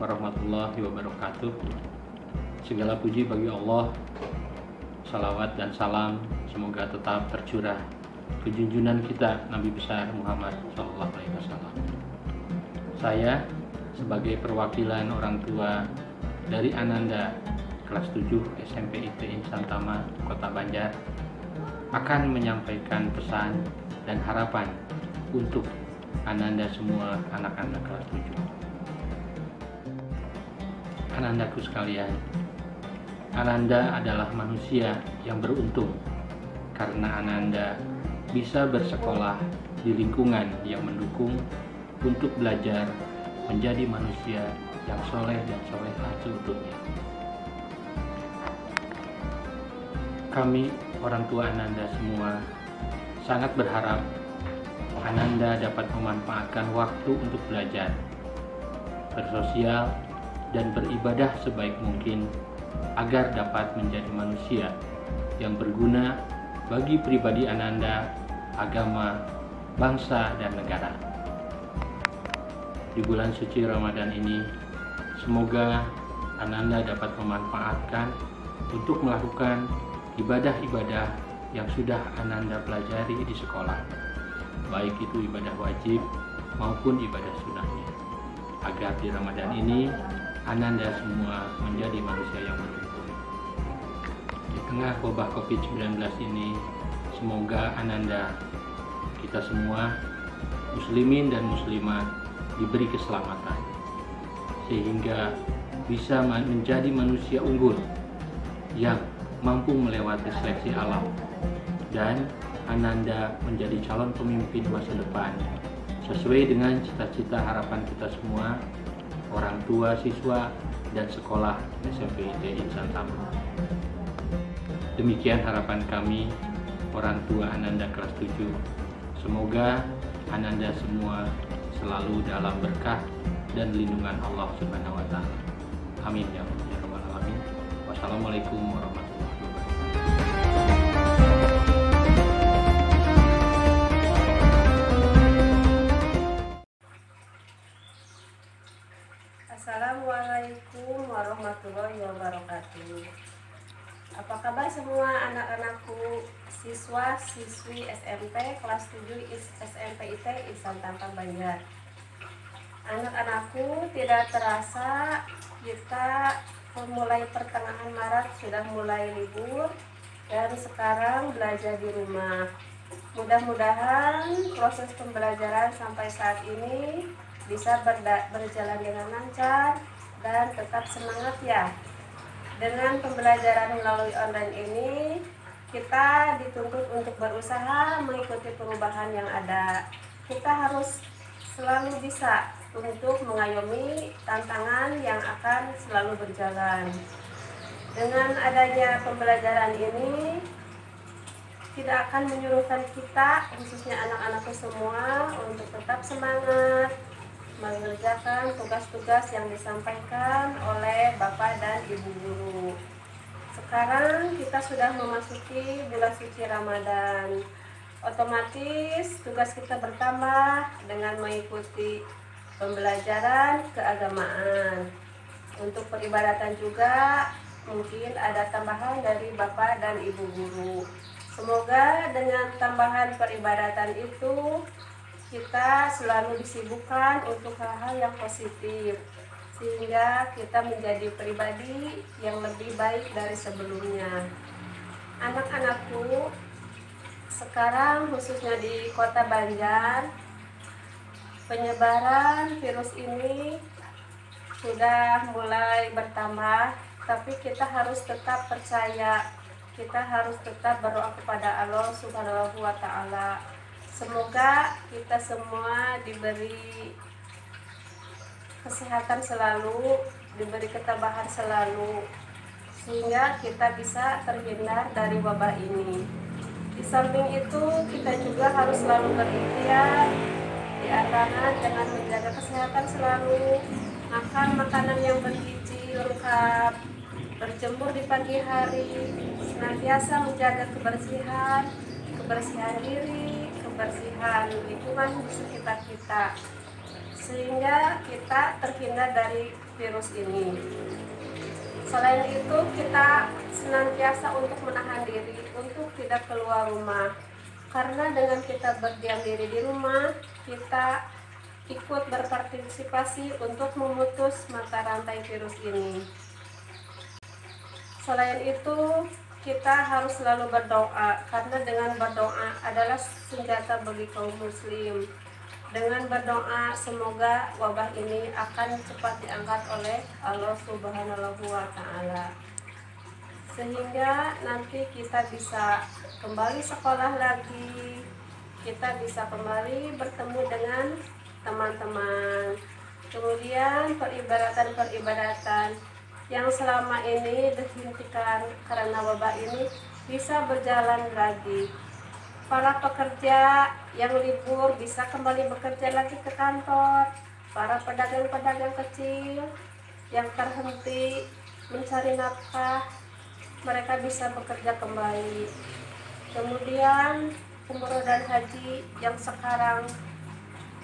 warahmatullahi wabarakatuh. Segala puji bagi Allah. Salawat dan salam semoga tetap tercurah ke junjungan kita Nabi besar Muhammad SAW. Saya sebagai perwakilan orang tua dari Ananda kelas 7 SMP ITI Santama Kota Banjar akan menyampaikan pesan dan harapan untuk Ananda semua anak-anak kelas 7. Anandaku sekalian, Ananda adalah manusia yang beruntung karena Ananda bisa bersekolah di lingkungan yang mendukung untuk belajar menjadi manusia yang soleh dan solehah seutuhnya. Kami orang tua Ananda semua sangat berharap Ananda dapat memanfaatkan waktu untuk belajar, bersosial, dan beribadah sebaik mungkin agar dapat menjadi manusia yang berguna bagi pribadi Ananda, agama, bangsa, dan negara. Di bulan suci Ramadan ini, semoga Ananda dapat memanfaatkan untuk melakukan ibadah-ibadah yang sudah Ananda pelajari di sekolah, baik itu ibadah wajib maupun ibadah sunnahnya, agar di Ramadan ini Ananda semua menjadi manusia yang beruntung. Di tengah wabah COVID-19 ini, semoga Ananda, kita semua, muslimin dan muslimat, diberi keselamatan, sehingga bisa menjadi manusia unggul yang mampu melewati seleksi alam, dan Ananda menjadi calon pemimpin masa depan sesuai dengan cita-cita harapan kita semua, orang tua, siswa, dan sekolah SMP ITI Santama. Demikian harapan kami, orang tua Ananda kelas 7. Semoga Ananda semua selalu dalam berkah dan lindungan Allah Subhanahu wa Ta'ala. Amin ya rabbal alamin. Wassalamualaikum warahmatullahi wabarakatuh. Assalamualaikum warahmatullahi wabarakatuh. Apa kabar semua anak-anakku, siswa-siswi SMP kelas 7 SMP ITI Santama Banjar. Anak-anakku, tidak terasa kita mulai pertengahan Maret sudah mulai libur dan sekarang belajar di rumah. Mudah-mudahan proses pembelajaran sampai saat ini bisa berjalan dengan lancar dan tetap semangat ya. Dengan pembelajaran melalui online ini, kita dituntut untuk berusaha mengikuti perubahan yang ada. Kita harus selalu bisa untuk mengayomi tantangan yang akan selalu berjalan. Dengan adanya pembelajaran ini, tidak akan menyuruhkan kita, khususnya anak-anakku semua, untuk tetap semangat mengerjakan tugas-tugas yang disampaikan oleh Bapak dan Ibu Guru. Sekarang kita sudah memasuki bulan suci Ramadan. Otomatis tugas kita bertambah dengan mengikuti pembelajaran keagamaan. Untuk peribadatan juga mungkin ada tambahan dari Bapak dan Ibu Guru. Semoga dengan tambahan peribadatan itu kita selalu disibukkan untuk hal-hal yang positif, sehingga kita menjadi pribadi yang lebih baik dari sebelumnya. Anak-anakku, sekarang khususnya di Kota Banjar, penyebaran virus ini sudah mulai bertambah, tapi kita harus tetap percaya, kita harus tetap berdoa kepada Allah Subhanahu wa Ta'ala. Semoga kita semua diberi kesehatan selalu, diberi ketabahan selalu, sehingga kita bisa terhindar dari wabah ini. Di samping itu, kita juga harus selalu berikhtiar, di antara dengan menjaga kesehatan selalu, makan makanan yang bergizi lengkap, berjemur di pagi hari, senantiasa menjaga kebersihan diri, kebersihan lingkungan di sekitar kita, sehingga kita terhindar dari virus ini. Selain itu, kita senantiasa untuk menahan diri untuk tidak keluar rumah. Karena dengan kita berdiam diri di rumah, kita ikut berpartisipasi untuk memutus mata rantai virus ini. Selain itu, kita harus selalu berdoa, karena dengan berdoa adalah senjata bagi kaum muslim. Dengan berdoa, semoga wabah ini akan cepat diangkat oleh Allah Subhanahu wa Ta'ala, sehingga nanti kita bisa kembali sekolah lagi, kita bisa kembali bertemu dengan teman-teman. Kemudian peribadatan yang selama ini dihentikan karena wabah ini bisa berjalan lagi. Para pekerja yang libur bisa kembali bekerja lagi ke kantor. Para pedagang-pedagang kecil yang terhenti mencari nafkah, mereka bisa bekerja kembali. Kemudian umroh dan haji yang sekarang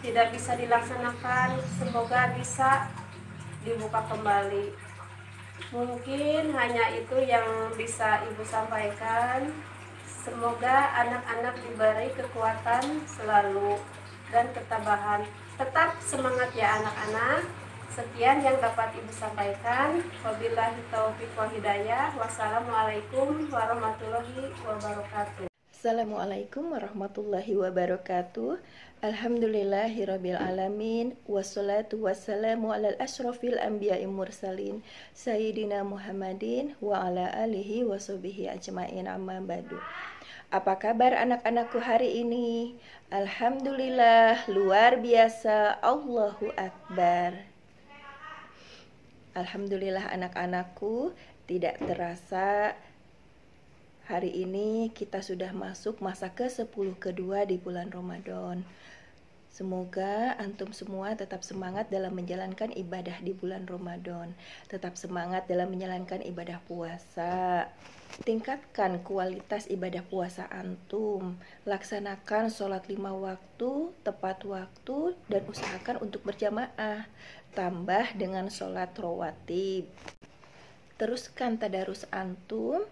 tidak bisa dilaksanakan, semoga bisa dibuka kembali. Mungkin hanya itu yang bisa Ibu sampaikan. Semoga anak-anak diberi kekuatan selalu dan ketabahan. Tetap semangat ya anak-anak. Sekian yang dapat Ibu sampaikan. Wabillahi taufiq wal hidayah. Wassalamualaikum warahmatullahi wabarakatuh. Assalamualaikum warahmatullahi wabarakatuh. Alhamdulillahirabbil alamin, wassalatu wassalamu alal asyrafil anbiya'i mursalin sayyidina Muhammadin wa ala alihi washabihi ajmain, amma ba'du. Apa kabar anak-anakku hari ini? Alhamdulillah, luar biasa, Allahu Akbar. Alhamdulillah anak-anakku, tidak terasa hari ini kita sudah masuk masa ke-10 kedua di bulan Ramadan. Semoga antum semua tetap semangat dalam menjalankan ibadah di bulan Ramadan. Tetap semangat dalam menjalankan ibadah puasa. Tingkatkan kualitas ibadah puasa antum. Laksanakan sholat 5 waktu, tepat waktu, dan usahakan untuk berjamaah. Tambah dengan sholat rawatib. Teruskan tadarus antum.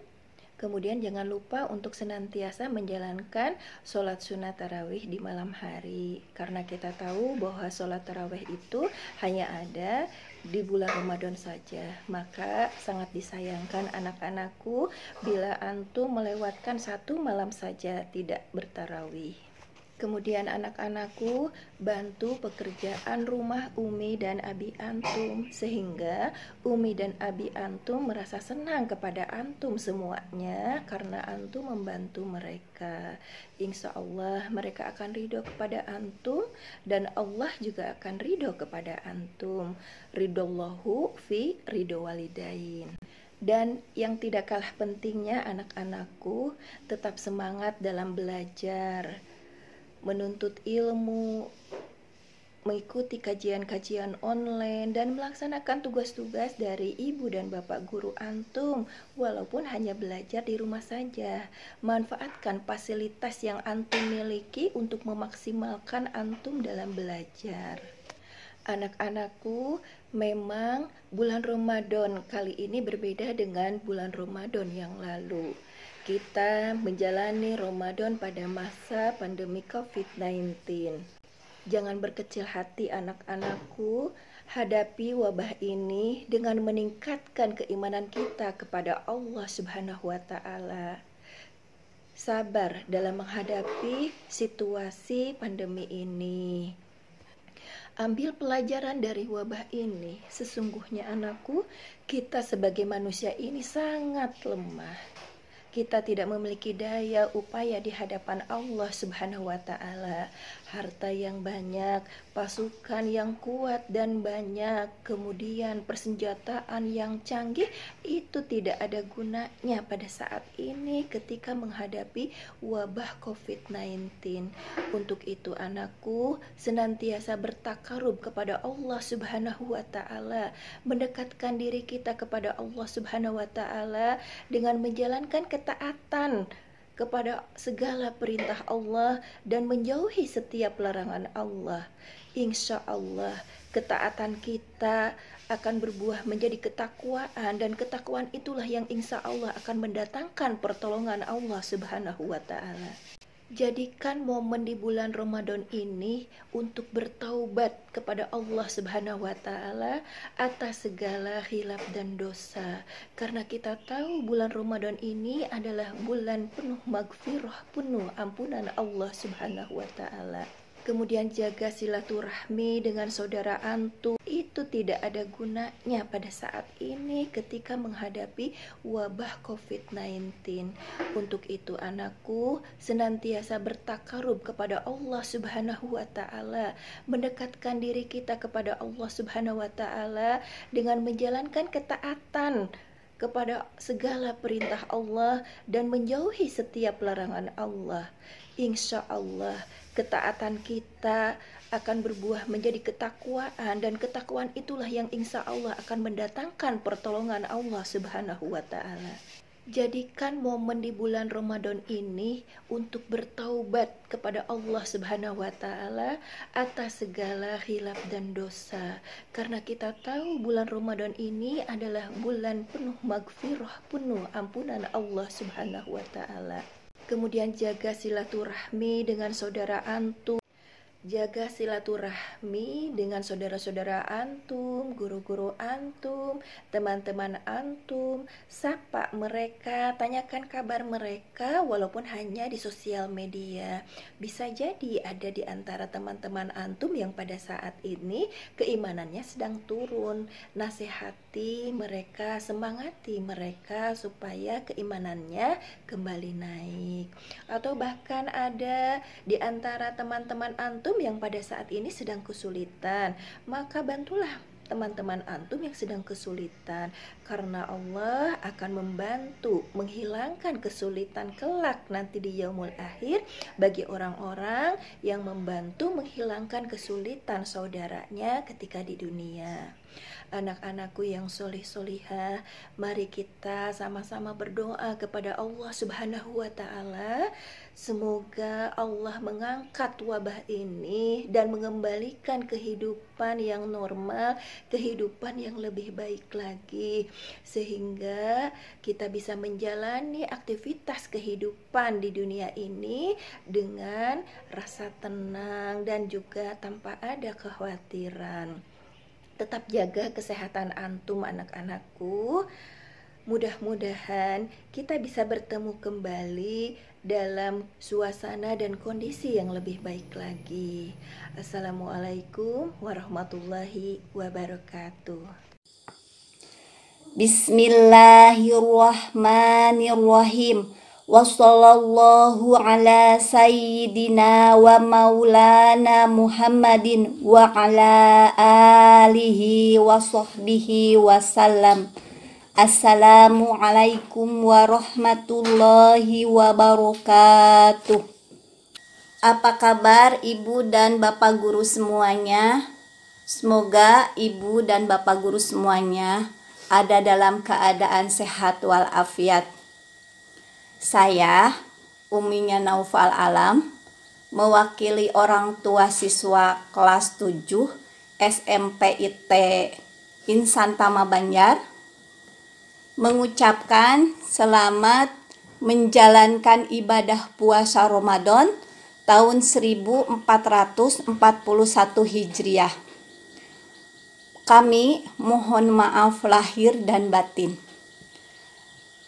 Kemudian jangan lupa untuk senantiasa menjalankan sholat sunat tarawih di malam hari. Karena kita tahu bahwa sholat tarawih itu hanya ada di bulan Ramadan saja. Maka sangat disayangkan anak-anakku bila antum melewatkan satu malam saja tidak bertarawih. Kemudian anak-anakku, bantu pekerjaan rumah Umi dan Abi antum, sehingga Umi dan Abi antum merasa senang kepada antum semuanya karena antum membantu mereka. Insya Allah mereka akan ridho kepada antum, dan Allah juga akan ridho kepada antum. Ridhollahu fi ridho walidain. Dan yang tidak kalah pentingnya anak-anakku, tetap semangat dalam belajar, menuntut ilmu, mengikuti kajian-kajian online, dan melaksanakan tugas-tugas dari ibu dan bapak guru antum, walaupun hanya belajar di rumah saja. Manfaatkan fasilitas yang antum miliki untuk memaksimalkan antum dalam belajar. Anak-anakku, memang bulan Ramadan kali ini berbeda dengan bulan Ramadan yang lalu. Kita menjalani Ramadan pada masa pandemi COVID-19. Jangan berkecil hati anak-anakku, hadapi wabah ini dengan meningkatkan keimanan kita kepada Allah Subhanahu wa Ta'ala. Sabar dalam menghadapi situasi pandemi ini. Ambil pelajaran dari wabah ini. Sesungguhnya anakku, kita sebagai manusia ini sangat lemah. Kita tidak memiliki daya upaya di hadapan Allah Subhanahu wa Ta'ala. Harta yang banyak, pasukan yang kuat dan banyak, kemudian persenjataan yang canggih, itu tidak ada gunanya pada saat ini ketika menghadapi wabah COVID-19. Untuk itu anakku, senantiasa bertakarub kepada Allah Subhanahu wa Ta'ala, mendekatkan diri kita kepada Allah Subhanahu wa Ta'ala dengan menjalankan ketaatan kepada segala perintah Allah dan menjauhi setiap larangan Allah. Insya Allah ketaatan kita akan berbuah menjadi ketakwaan, dan ketakwaan itulah yang insya Allah akan mendatangkan pertolongan Allah Subhanahu wa Ta'ala. Jadikan momen di bulan Ramadan ini untuk bertaubat kepada Allah Subhanahu wa Ta'ala atas segala khilaf dan dosa. Karena kita tahu bulan Ramadan ini adalah bulan penuh maghfirah, penuh ampunan Allah Subhanahu wa Ta'ala. Kemudian jaga silaturahmi dengan saudara antum. Itu tidak ada gunanya pada saat ini ketika menghadapi wabah COVID-19. Untuk itu anakku, senantiasa bertakarub kepada Allah Subhanahu wa Ta'ala, mendekatkan diri kita kepada Allah Subhanahu wa Ta'ala dengan menjalankan ketaatan kepada segala perintah Allah dan menjauhi setiap larangan Allah. Insya Allah ketaatan kita akan berbuah menjadi ketakwaan, dan ketakwaan itulah yang insya Allah akan mendatangkan pertolongan Allah Subhanahu wa Ta'ala. Jadikan momen di bulan Ramadan ini untuk bertaubat kepada Allah Subhanahu wa Ta'ala atas segala khilaf dan dosa. Karena kita tahu bulan Ramadan ini adalah bulan penuh maghfirah, penuh ampunan Allah Subhanahu wa Ta'ala. Kemudian jaga silaturahmi dengan saudara antum. Jaga silaturahmi dengan saudara-saudara antum, guru-guru antum, teman-teman antum. Sapa mereka, tanyakan kabar mereka walaupun hanya di sosial media. Bisa jadi ada di antara teman-teman antum yang pada saat ini keimanannya sedang turun. Nasihati mereka, semangati mereka supaya keimanannya kembali naik. Atau bahkan ada di antara teman-teman antum yang pada saat ini sedang kesulitan, maka bantulah teman-teman antum yang sedang kesulitan, karena Allah akan membantu menghilangkan kesulitan kelak nanti di yaumul akhir bagi orang-orang yang membantu menghilangkan kesulitan saudaranya ketika di dunia. Anak-anakku yang solih-solihah, mari kita sama-sama berdoa kepada Allah Subhanahu wa Ta'ala. Semoga Allah mengangkat wabah ini dan mengembalikan kehidupan yang normal, kehidupan yang lebih baik lagi, sehingga kita bisa menjalani aktivitas kehidupan di dunia ini dengan rasa tenang dan juga tanpa ada kekhawatiran. Tetap jaga kesehatan antum anak-anakku. Mudah-mudahan kita bisa bertemu kembali dalam suasana dan kondisi yang lebih baik lagi. Assalamualaikum warahmatullahi wabarakatuh. Bismillahirrahmanirrahim. Wassallallahu ala sayyidina wa maulana Muhammadin wa ala alihi wa sahbihi wasallam. Assalamualaikum warahmatullahi wabarakatuh. Apa kabar ibu dan bapak guru semuanya? Semoga ibu dan bapak guru semuanya ada dalam keadaan sehat walafiat. Saya, Uminya Naufal Alam, mewakili orang tua siswa kelas 7 SMP IT Insan Tama Banjar, mengucapkan selamat menjalankan ibadah puasa Ramadan tahun 1441 Hijriah. Kami mohon maaf lahir dan batin.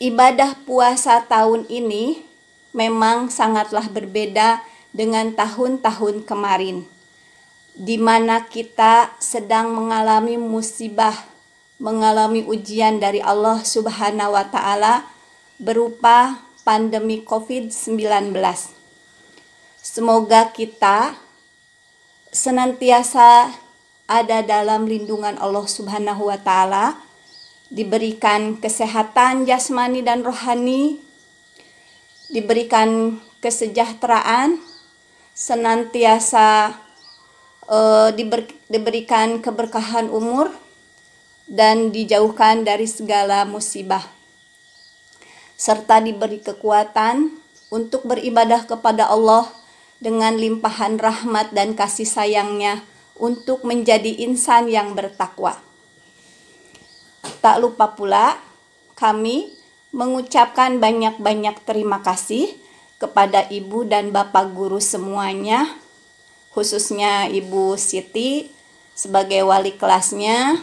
Ibadah puasa tahun ini memang sangatlah berbeda dengan tahun-tahun kemarin, di mana kita sedang mengalami musibah, mengalami ujian dari Allah Subhanahu wa Ta'ala berupa pandemi COVID-19. Semoga kita senantiasa ada dalam lindungan Allah Subhanahu wa Ta'ala, diberikan kesehatan jasmani dan rohani, diberikan kesejahteraan, senantiasa diberikan keberkahan umur, dan dijauhkan dari segala musibah, serta diberi kekuatan untuk beribadah kepada Allah dengan limpahan rahmat dan kasih sayangnya untuk menjadi insan yang bertakwa. Tak lupa pula kami mengucapkan banyak-banyak terima kasih kepada Ibu dan Bapak guru semuanya, khususnya Ibu Siti sebagai wali kelasnya,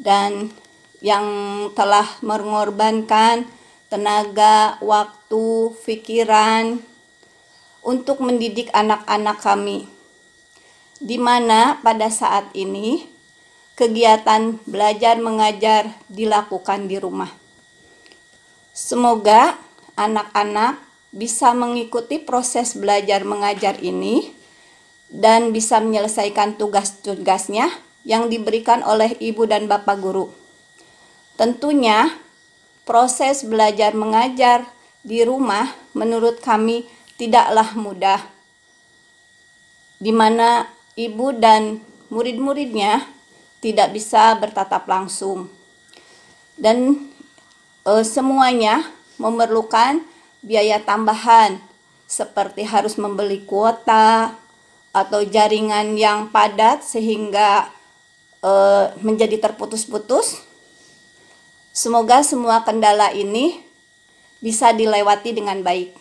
dan yang telah mengorbankan tenaga, waktu, pikiran untuk mendidik anak-anak kami, di mana pada saat ini kegiatan belajar mengajar dilakukan di rumah. Semoga anak-anak bisa mengikuti proses belajar mengajar ini dan bisa menyelesaikan tugas-tugasnya yang diberikan oleh ibu dan bapak guru. Tentunya proses belajar mengajar di rumah menurut kami tidaklah mudah, di mana ibu dan murid-muridnya tidak bisa bertatap langsung, dan semuanya memerlukan biaya tambahan seperti harus membeli kuota atau jaringan yang padat sehingga menjadi terputus-putus. Semoga semua kendala ini bisa dilewati dengan baik.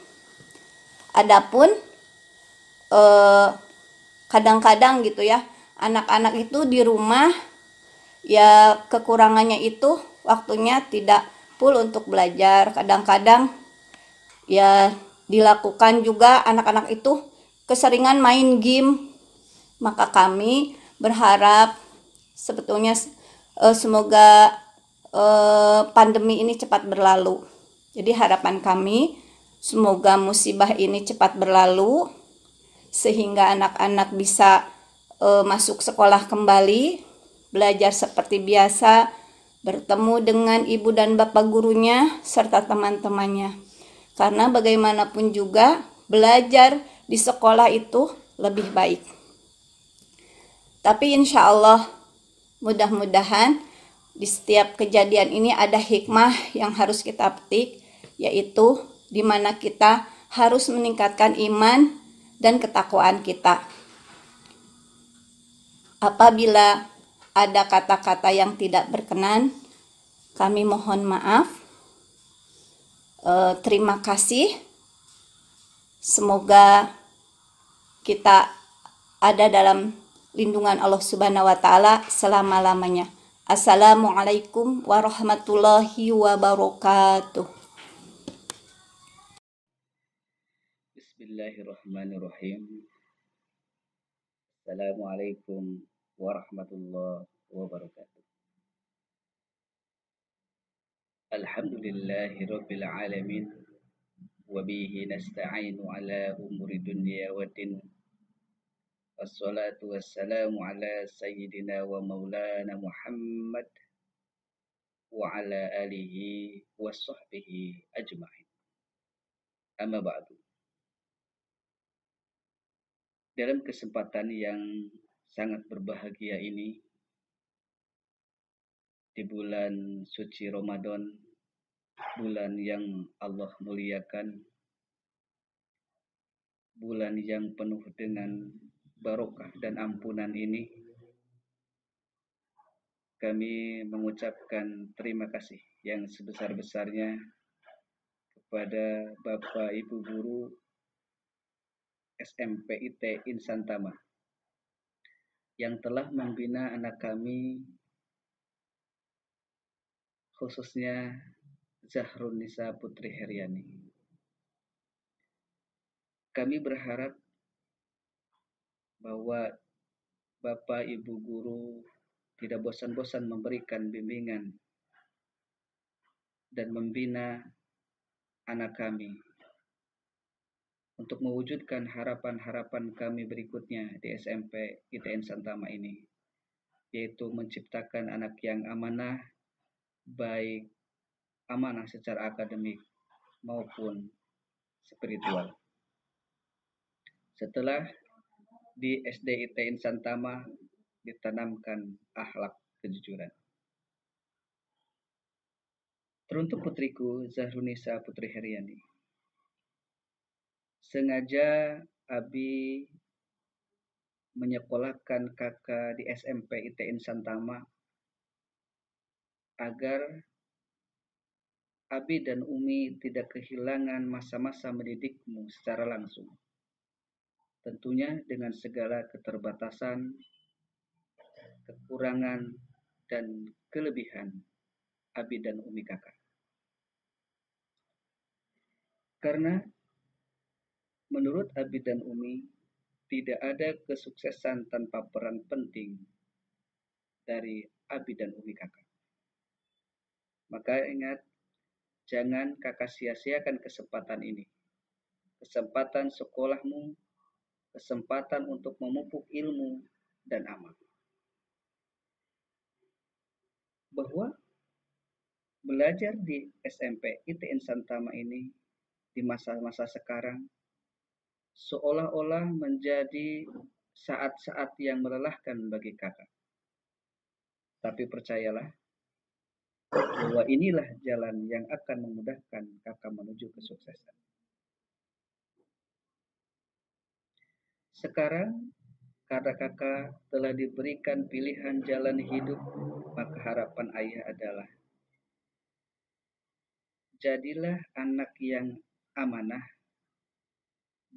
Adapun kadang-kadang gitu ya, anak-anak itu di rumah ya kekurangannya itu waktunya tidak full untuk belajar. Kadang-kadang ya dilakukan juga anak-anak itu keseringan main game. Maka kami berharap sebetulnya semoga pandemi ini cepat berlalu. Jadi harapan kami semoga musibah ini cepat berlalu sehingga anak-anak bisa masuk sekolah kembali, belajar seperti biasa, bertemu dengan ibu dan bapak gurunya serta teman-temannya. Karena bagaimanapun juga belajar di sekolah itu lebih baik. Tapi insya Allah mudah-mudahan di setiap kejadian ini ada hikmah yang harus kita petik, yaitu di mana kita harus meningkatkan iman dan ketakwaan kita. Apabila ada kata-kata yang tidak berkenan, kami mohon maaf. Terima kasih. Semoga kita ada dalam lindungan Allah Subhanahu wa Ta'ala selama-lamanya. Assalamualaikum warahmatullahi wabarakatuh. Bismillahirrahmanirrahim. Assalamualaikum warahmatullahi wabarakatuh. Alhamdulillahi rabbil alamin. Wabihi nasta'inu ala umuri dunya wa din. Wassalatu wassalamu ala sayyidina wa maulana Muhammad wa ala alihi wa sahbihi ajma'in. Amma ba'du. Dalam kesempatan yang sangat berbahagia ini, di bulan suci Ramadan, bulan yang Allah muliakan, bulan yang penuh dengan barokah dan ampunan ini, kami mengucapkan terima kasih yang sebesar-besarnya kepada Bapak Ibu Guru SMPIT Insan Tama yang telah membina anak kami, khususnya Zahrun Nisa Putri Heriani. Kami berharap bahwa Bapak Ibu Guru tidak bosan-bosan memberikan bimbingan dan membina anak kami untuk mewujudkan harapan-harapan kami berikutnya di SMP ITN Santama ini, yaitu menciptakan anak yang amanah, baik amanah secara akademik maupun spiritual. Setelah di SD ITN Santama ditanamkan akhlak kejujuran. Teruntuk putriku Zahrunisa Putri Heriani, sengaja Abi menyekolahkan kakak di SMP ITN Santama agar Abi dan Umi tidak kehilangan masa-masa mendidikmu secara langsung. Tentunya dengan segala keterbatasan, kekurangan, dan kelebihan Abi dan Umi kakak. Karena menurut Abi dan Umi, tidak ada kesuksesan tanpa peran penting dari Abi dan Umi kakak. Maka ingat, jangan kakak sia-siakan kesempatan ini. Kesempatan sekolahmu, kesempatan untuk memupuk ilmu dan amal. Bahwa belajar di SMP IT Insan Tama ini di masa-masa sekarang seolah-olah menjadi saat-saat yang melelahkan bagi kakak. Tapi percayalah, bahwa inilah jalan yang akan memudahkan kakak menuju kesuksesan. Sekarang, karena kakak telah diberikan pilihan jalan hidup, maka harapan ayah adalah jadilah anak yang amanah,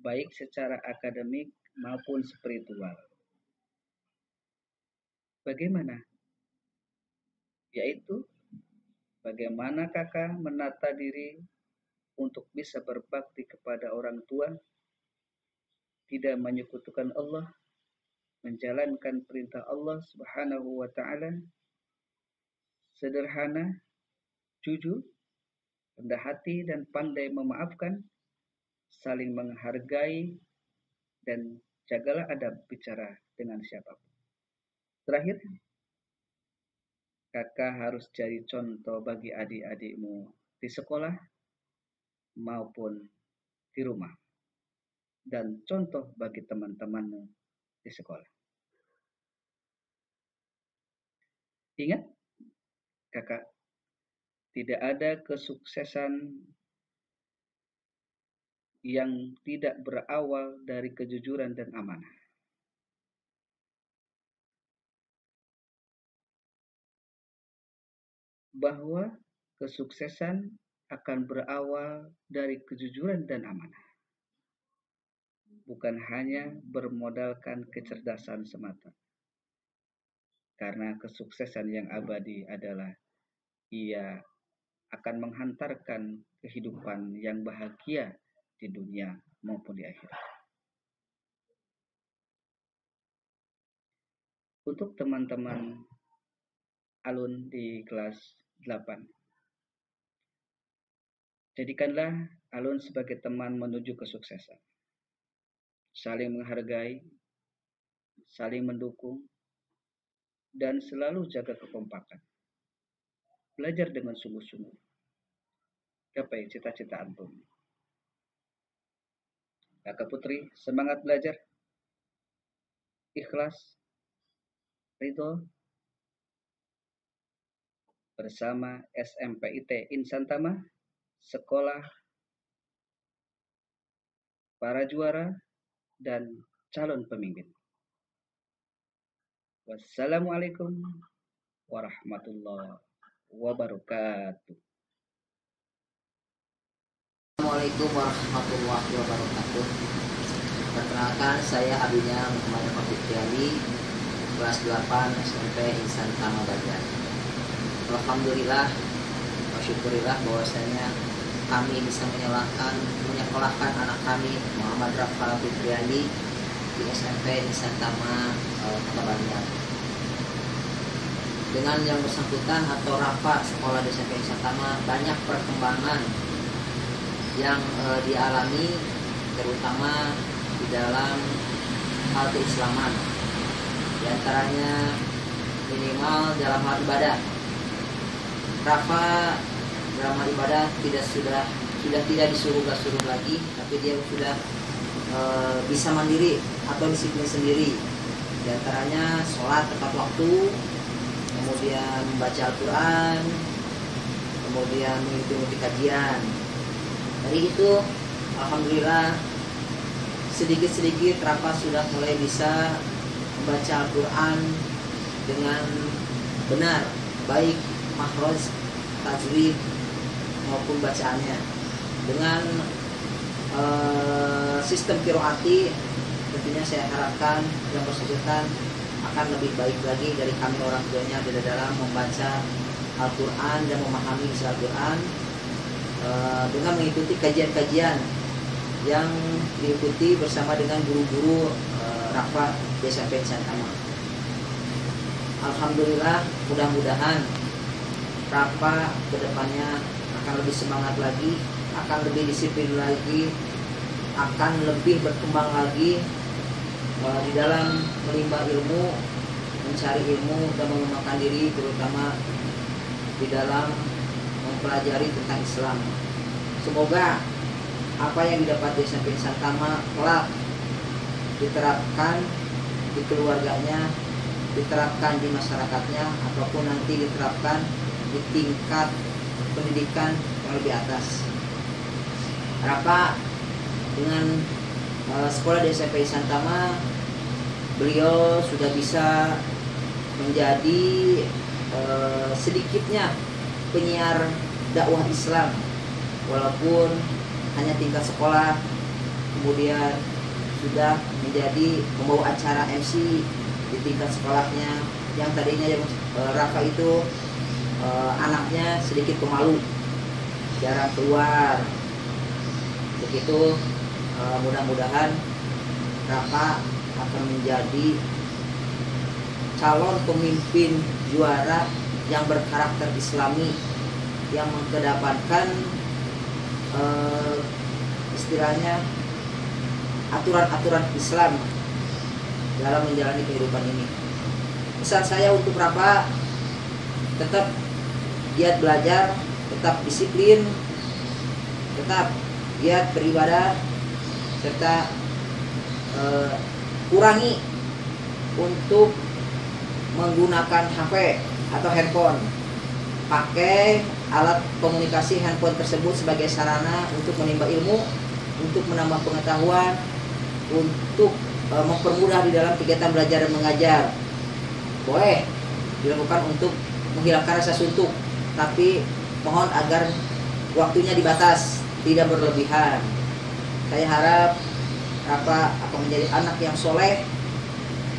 baik secara akademik maupun spiritual. Bagaimana? Yaitu, bagaimana kakak menata diri untuk bisa berbakti kepada orang tua, tidak menyekutukan Allah, menjalankan perintah Allah Subhanahu wa Ta'ala, sederhana, jujur, rendah hati, dan pandai memaafkan, saling menghargai, dan jagalah adab bicara dengan siapapun. Terakhir, kakak harus jadi contoh bagi adik-adikmu di sekolah maupun di rumah, dan contoh bagi teman-temanmu di sekolah. Ingat, kakak, tidak ada kesuksesan yang tidak berawal dari kejujuran dan amanah. Bahwa kesuksesan akan berawal dari kejujuran dan amanah. Bukan hanya bermodalkan kecerdasan semata. Karena kesuksesan yang abadi adalah ia akan menghantarkan kehidupan yang bahagia di dunia maupun di akhirat. Untuk teman-teman alun di kelas 8, jadikanlah alun sebagai teman menuju kesuksesan. Saling menghargai, saling mendukung, dan selalu jaga kekompakan. Belajar dengan sungguh-sungguh. Gapai cita-cita antum. Kakak Putri, semangat belajar. Ikhlas, ridho, bersama SMP IT Insan Tama, sekolah para juara dan calon pemimpin. Wassalamualaikum warahmatullahi wabarakatuh. Assalamualaikum warahmatullahi wabarakatuh. Perkenalkan, saya abinya Muhammad Fitriani, kelas 8 SMP Insan Tama Banjar. Alhamdulillah, syukurillah bahwasanya kami bisa menyekolahkan anak kami Muhammad Rafa Fitriani di SMP Insan Tama Kota Banjar. Dengan yang bersangkutan atau Rafa sekolah di SMP Insan Tama, banyak perkembangan yang dialami, terutama di dalam hal keislaman. Di antaranya minimal dalam hal ibadah. Rafa dalam hal ibadah sudah tidak disuruh lagi, tapi dia sudah bisa mandiri atau disiplin sendiri. Di antaranya sholat tepat waktu, kemudian membaca Al-Quran, kemudian mengikuti kajian. Dari itu, alhamdulillah, sedikit-sedikit Rafa sudah mulai bisa membaca Al-Quran dengan benar, baik makhraj, tajwid maupun bacaannya. Dengan sistem qiraati tentunya saya harapkan yang bersangkutan akan lebih baik lagi dari kami orang tuanya di dalam membaca Al-Quran dan memahami isi Al-Quran dengan mengikuti kajian-kajian yang diikuti bersama dengan guru-guru Rafa Desa Santama. Alhamdulillah, mudah-mudahan Rafa kedepannya akan lebih semangat lagi, akan lebih disiplin lagi, akan lebih berkembang lagi di dalam menimba ilmu, mencari ilmu dan mengembangkan diri, terutama di dalam mempelajari tentang Islam. Semoga apa yang didapat di SMP Santama kelak diterapkan di keluarganya, diterapkan di masyarakatnya, ataupun nanti diterapkan di tingkat pendidikan yang lebih atas. Rafa dengan sekolah di SMP Santama, beliau sudah bisa menjadi sedikitnya penyiar dakwah Islam, walaupun hanya tingkat sekolah, kemudian sudah menjadi pembawa acara MC di tingkat sekolahnya, yang tadinya Rafa itu anaknya sedikit pemalu, jarang keluar. Begitu, mudah-mudahan Rafa akan menjadi calon pemimpin juara yang berkarakter Islami, yang mengedepankan istilahnya aturan-aturan Islam dalam menjalani kehidupan ini. Pesan saya untuk Rafa, tetap giat belajar, tetap disiplin, tetap giat beribadah, serta kurangi untuk menggunakan HP atau handphone. Pakai alat komunikasi handphone tersebut sebagai sarana untuk menimba ilmu, untuk menambah pengetahuan, untuk mempermudah di dalam kegiatan belajar dan mengajar. Boleh dilakukan untuk menghilangkan rasa suntuk, tapi mohon agar waktunya dibatas, tidak berlebihan. Saya harap Rafa akan menjadi anak yang soleh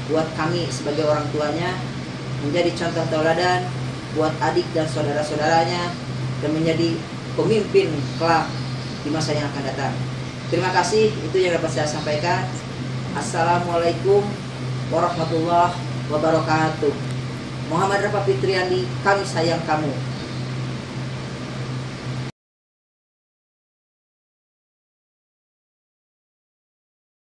buat kami sebagai orang tuanya, menjadi contoh tauladan buat adik dan saudara-saudaranya, dan menjadi pemimpin kelak di masa yang akan datang. Terima kasih, itu yang dapat saya sampaikan. Assalamualaikum warahmatullahi wabarakatuh. Muhammad Rafa Fitriandi, kami sayang kamu.